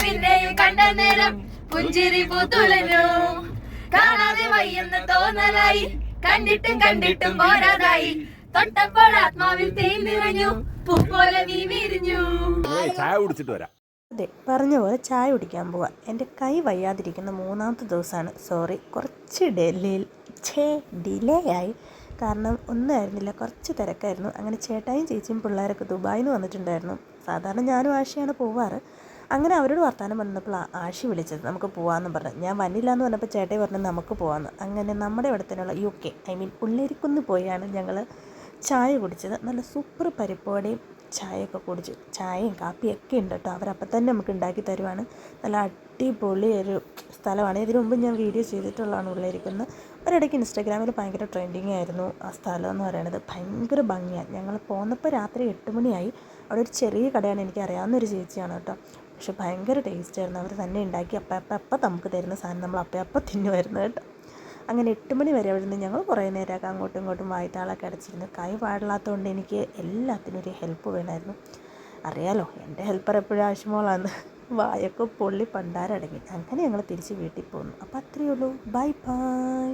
പിന്നെയും കണ്ട നേരം പുഞ്ചിരി പൂത്തുലഞ്ഞു കാണാതെ വയ്യെന്ന് തോന്നലായി കണ്ടിട്ടും കണ്ടിട്ടും പോരാതായി തൊട്ടപ്പോൾ ആത്മാവിൽ തേൻ നിറഞ്ഞു പൂ പോലെ നീ വിരിഞ്ഞു. ചായ കുടിച്ചിട്ട് വരാം. അതെ, പറഞ്ഞ പോലെ ചായ കുടിക്കാൻ പോവാം. എൻ്റെ കൈ വയ്യാതിരിക്കുന്ന 3ാമത്തെ ദിവസമാണ്. സോറി, കുറച്ച് ഡിലേ ആയി. കാരണം ഒന്നും ആയിരുന്നില്ല, കുറച്ച് തിരക്കായിരുന്നു. അങ്ങനെ ചേട്ടായും ചേച്ചിയും പിള്ളേരൊക്കെ ദുബായിൽ നിന്ന് വന്നിട്ടുണ്ടായിരുന്നു. സാധാരണ ഞാനും ആഷിയാണ് പോവാറ്. അങ്ങനെ അവരോട് വർത്തമാനം പറഞ്ഞപ്പോൾ ആഷി വിളിച്ചത് നമുക്ക് പോകാമെന്ന് പറഞ്ഞു. ഞാൻ വന്നില്ല എന്ന് പറഞ്ഞപ്പോൾ ചേട്ടായി പറഞ്ഞു നമുക്ക് പോകാമെന്ന്. അങ്ങനെ നമ്മുടെ ഇവിടെ തന്നെയുള്ള UK ഉള്ളേരിക്കുന്ന് പോയാണ് ഞങ്ങൾ ചായ കുടിച്ചത്. നല്ല സൂപ്പർ പരിപ്പോടെയും ചായയൊക്കെ കുടിച്ചു. ചായയും കാപ്പിയൊക്കെ ഉണ്ട് കേട്ടോ. അവരപ്പം തന്നെ നമുക്ക് ഉണ്ടാക്കി തരുവാണ്. നല്ല അടിപൊളി ഒരു സ്ഥലമാണ്. ഇതിനു മുമ്പ് ഞാൻ വീഡിയോ ചെയ്തിട്ടുള്ളതാണ് ഉള്ളേരിക്കുന്നത്. ഒരിടയ്ക്ക് ഇൻസ്റ്റാഗ്രാമിൽ ഭയങ്കര ട്രെൻഡിങ് ആയിരുന്നു ആ സ്ഥലം എന്ന് പറയുന്നത്. ഭയങ്കര ഭംഗിയാണ്. ഞങ്ങൾ പോന്നപ്പോൾ രാത്രി 8 മണിയായി. അവിടെ ഒരു ചെറിയ കടയാണ്, എനിക്ക് അറിയാവുന്നൊരു ചേച്ചിയാണ് കേട്ടോ. പക്ഷെ ഭയങ്കര ടേസ്റ്റായിരുന്നു. അവർ തന്നെ ഉണ്ടാക്കി അപ്പം നമുക്ക് തരുന്ന സാധനം നമ്മൾ അപ്പം തിന്നുമായിരുന്നു കേട്ടോ. അങ്ങനെ 8 മണി വരെ അവിടെ നിന്ന് ഞങ്ങൾ കുറേ നേരമൊക്കെ അങ്ങോട്ടും ഇങ്ങോട്ടും വായ്ത്താളൊക്കെ അടച്ചിരുന്നു. കൈ പാടില്ലാത്തതുകൊണ്ട് എനിക്ക് എല്ലാത്തിനും ഒരു ഹെൽപ്പ് വേണമായിരുന്നു. അറിയാലോ, എൻ്റെ ഹെൽപ്പർ എപ്പോഴും ആവശ്യമോളാണ്. വായൊക്കെ പൊള്ളി പണ്ടാരടങ്ങി. അങ്ങനെ ഞങ്ങൾ തിരിച്ച് വീട്ടിൽ പോന്നു. അപ്പോൾ അത്രയേ ഉള്ളൂ. Bye bye.